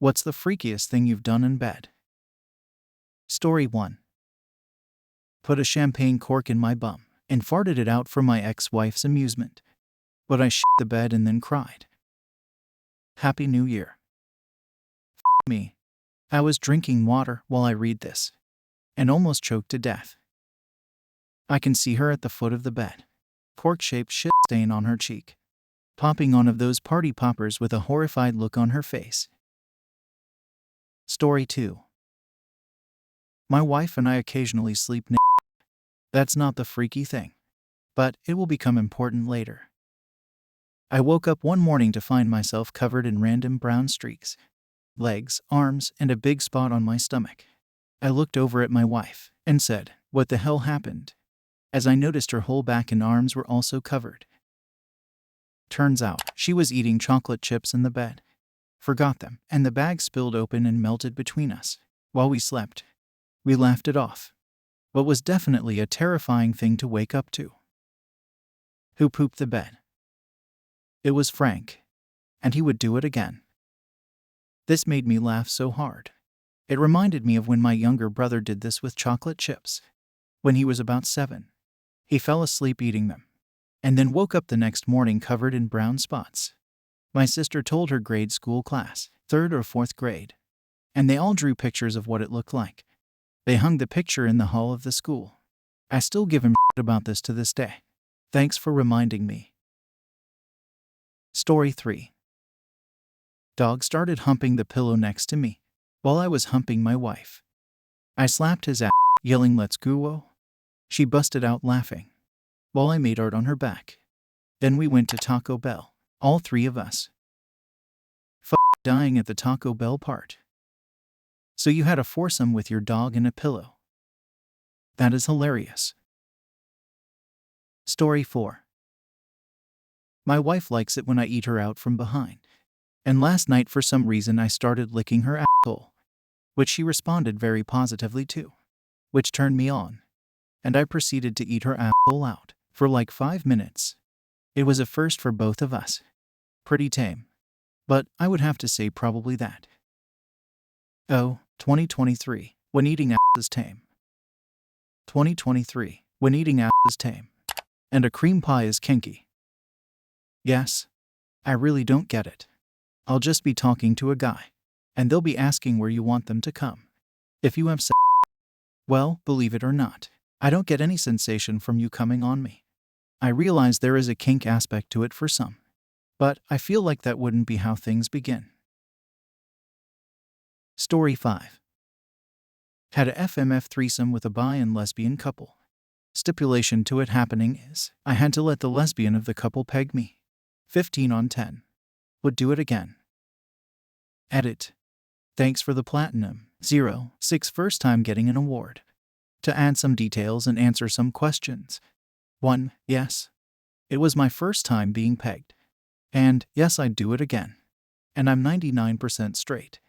What's the freakiest thing you've done in bed? Story 1. Put a champagne cork in my bum and farted it out for my ex-wife's amusement. But I shit the bed and then cried. Happy New Year. Me. I was drinking water while I read this and almost choked to death. I can see her at the foot of the bed, cork-shaped shit stain on her cheek, popping one of those party poppers with a horrified look on her face. Story 2. My wife and I occasionally sleep naked. That's not the freaky thing, but it will become important later. I woke up one morning to find myself covered in random brown streaks, legs, arms, and a big spot on my stomach. I looked over at my wife and said, "What the hell happened?" as I noticed her whole back and arms were also covered. Turns out, she was eating chocolate chips in the bed, forgot them, and the bag spilled open and melted between us. While we slept, we laughed it off, but was definitely a terrifying thing to wake up to. Who pooped the bed? It was Frank, and he would do it again. This made me laugh so hard. It reminded me of when my younger brother did this with chocolate chips. When he was about 7, he fell asleep eating them, and then woke up the next morning covered in brown spots. My sister told her grade school class, 3rd or 4th grade, and they all drew pictures of what it looked like. They hung the picture in the hall of the school. I still give him shit about this to this day. Thanks for reminding me. Story 3. Dog started humping the pillow next to me while I was humping my wife. I slapped his ass, yelling, "Let's go." She busted out laughing while I made art on her back. Then we went to Taco Bell, all 3 of us. Dying at the Taco Bell part. So you had a foursome with your dog and a pillow. That is hilarious. Story 4. My wife likes it when I eat her out from behind, and last night for some reason I started licking her asshole, which she responded very positively to, which turned me on, and I proceeded to eat her asshole out for like 5 minutes. It was a first for both of us. Pretty tame, but I would have to say probably that. Oh, 2023, when eating ass is tame. 2023, when eating ass is tame. And a cream pie is kinky. Yes, I really don't get it. I'll just be talking to a guy, and they'll be asking where you want them to come. If you have sex, well, believe it or not, I don't get any sensation from you coming on me. I realize there is a kink aspect to it for some, but I feel like that wouldn't be how things begin. Story 5. Had a FMF threesome with a bi and lesbian couple. Stipulation to it happening is, I had to let the lesbian of the couple peg me. 15 on 10. Would do it again. Edit. Thanks for the platinum. 06 first time getting an award. To add some details and answer some questions. 1. Yes. It was my first time being pegged. And yes, I'd do it again. And I'm 99% straight.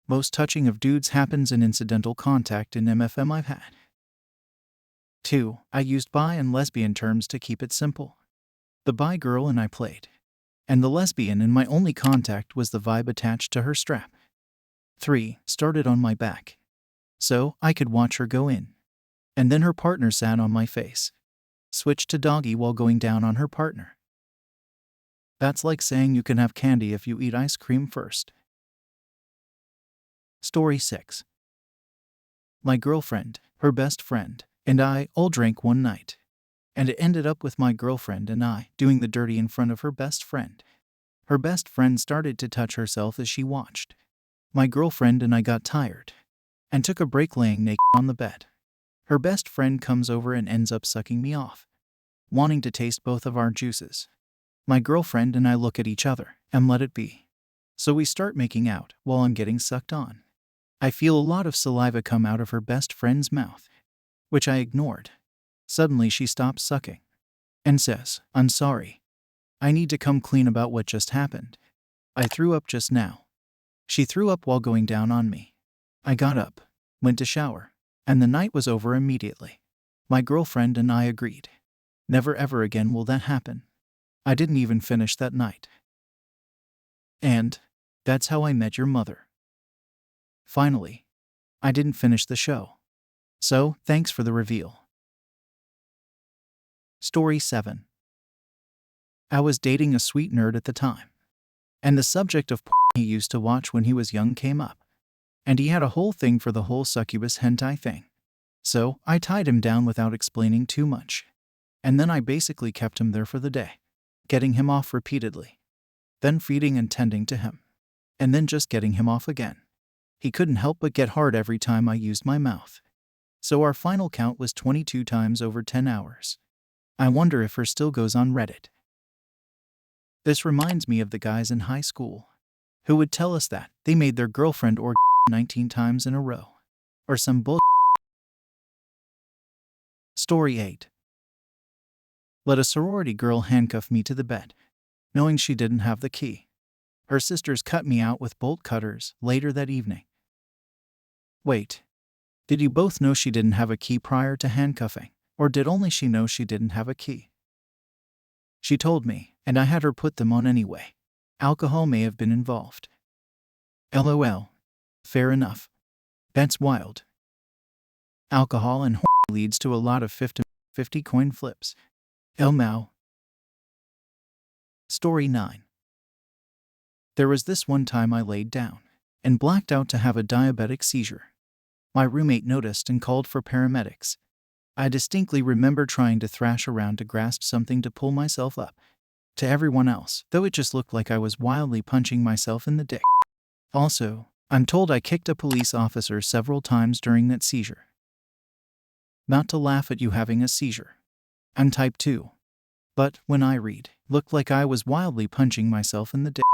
Most touching of dudes happens in incidental contact in MFM I've had. 2. I used bi and lesbian terms to keep it simple. The bi girl and I played, and the lesbian and my only contact was the vibe attached to her strap. 3. Started on my back, so I could watch her go in, and then her partner sat on my face. Switched to doggy while going down on her partner. That's like saying you can have candy if you eat ice cream first. Story 6. My girlfriend, her best friend, and I all drank one night, and it ended up with my girlfriend and I doing the dirty in front of her best friend. Her best friend started to touch herself as she watched. My girlfriend and I got tired and took a break laying naked on the bed. Her best friend comes over and ends up sucking me off, wanting to taste both of our juices. My girlfriend and I look at each other and let it be. So we start making out while I'm getting sucked on. I feel a lot of saliva come out of her best friend's mouth, which I ignored. Suddenly she stops sucking and says, "I'm sorry. I need to come clean about what just happened. I threw up just now." She threw up while going down on me. I got up, went to shower, and the night was over immediately. My girlfriend and I agreed. Never ever again will that happen. I didn't even finish that night. And that's how I met your mother. Finally, I didn't finish the show. So, thanks for the reveal. Story 7. I was dating a sweet nerd at the time, and the subject of porn he used to watch when he was young came up. And he had a whole thing for the whole succubus hentai thing. So, I tied him down without explaining too much. And then I basically kept him there for the day, getting him off repeatedly, then feeding and tending to him, and then just getting him off again. He couldn't help but get hard every time I used my mouth. So our final count was 22 times over 10 hours. I wonder if her still goes on Reddit. This reminds me of the guys in high school who would tell us that they made their girlfriend or 19 times in a row, or some bull. Story 8. Let a sorority girl handcuff me to the bed, knowing she didn't have the key. Her sisters cut me out with bolt cutters later that evening. Wait, did you both know she didn't have a key prior to handcuffing, or did only she know she didn't have a key? She told me, and I had her put them on anyway. Alcohol may have been involved. LOL. Fair enough. That's wild. Alcohol and leads to a lot of 50 coin flips. Elmow. Story 9. There was this one time I laid down and blacked out to have a diabetic seizure. My roommate noticed and called for paramedics. I distinctly remember trying to thrash around to grasp something to pull myself up. To everyone else, though, it just looked like I was wildly punching myself in the dick. Also, I'm told I kicked a police officer several times during that seizure. Not to laugh at you having a seizure. I'm type 2. But when I read, looked like I was wildly punching myself in the dick.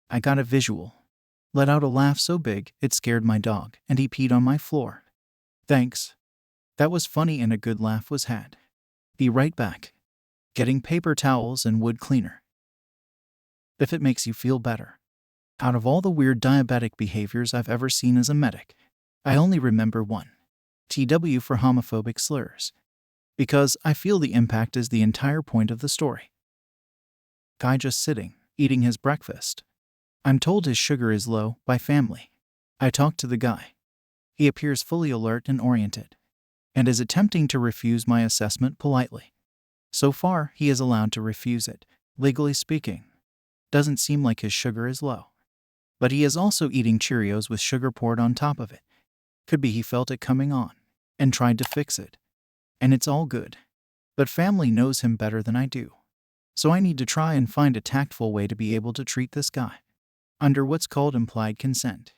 I got a visual. Let out a laugh so big, it scared my dog, and he peed on my floor. Thanks. That was funny and a good laugh was had. Be right back. Getting paper towels and wood cleaner. If it makes you feel better. Out of all the weird diabetic behaviors I've ever seen as a medic, I only remember one. TW for homophobic slurs. Because I feel the impact is the entire point of the story. Guy just sitting, eating his breakfast. I'm told his sugar is low by family. I talk to the guy. He appears fully alert and oriented, and is attempting to refuse my assessment politely. So far, he is allowed to refuse it, legally speaking. Doesn't seem like his sugar is low. But he is also eating Cheerios with sugar poured on top of it. Could be he felt it coming on, and tried to fix it. And it's all good. But family knows him better than I do. So I need to try and find a tactful way to be able to treat this guy under what's called implied consent,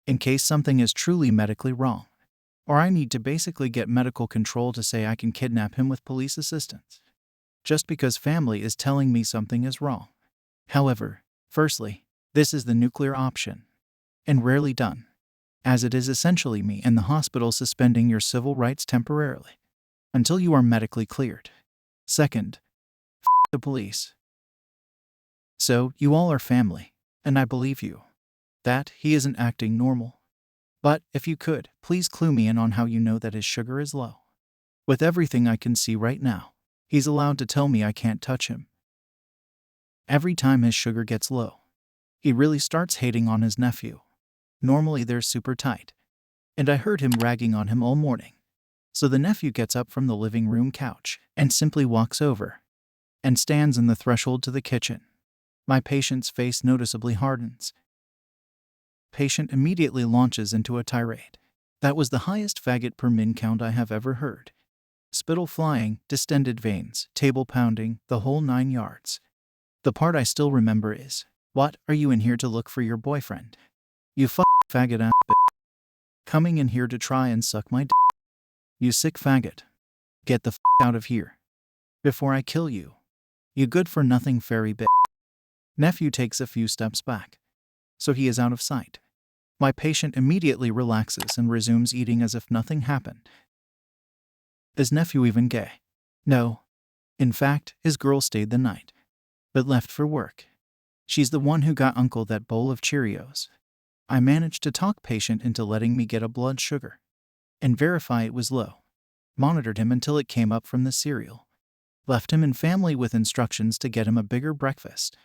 in case something is truly medically wrong. Or I need to basically get medical control to say I can kidnap him with police assistance, just because family is telling me something is wrong. However, firstly, this is the nuclear option, and rarely done, as it is essentially me and the hospital suspending your civil rights temporarily, until you are medically cleared. Second, the police. So, you all are family, and I believe you. That he isn't acting normal. But, if you could, please clue me in on how you know that his sugar is low. With everything I can see right now, he's allowed to tell me I can't touch him. Every time his sugar gets low, he really starts hating on his nephew. Normally they're super tight, and I heard him ragging on him all morning. So the nephew gets up from the living room couch and simply walks over and stands in the threshold to the kitchen. My patient's face noticeably hardens. Patient immediately launches into a tirade. That was the highest faggot per min count I have ever heard. Spittle flying, distended veins, table pounding, the whole 9 yards. The part I still remember is, "What, are you in here to look for your boyfriend? You faggot ass bitch. Coming in here to try and suck my d***. You sick faggot. Get the out of here. Before I kill you. You good for nothing fairy bitch." Nephew takes a few steps back, so he is out of sight. My patient immediately relaxes and resumes eating as if nothing happened. Is nephew even gay? No. In fact, his girl stayed the night, but left for work. She's the one who got uncle that bowl of Cheerios. I managed to talk patient into letting me get a blood sugar and verify it was low. Monitored him until it came up from the cereal. Left him in family with instructions to get him a bigger breakfast.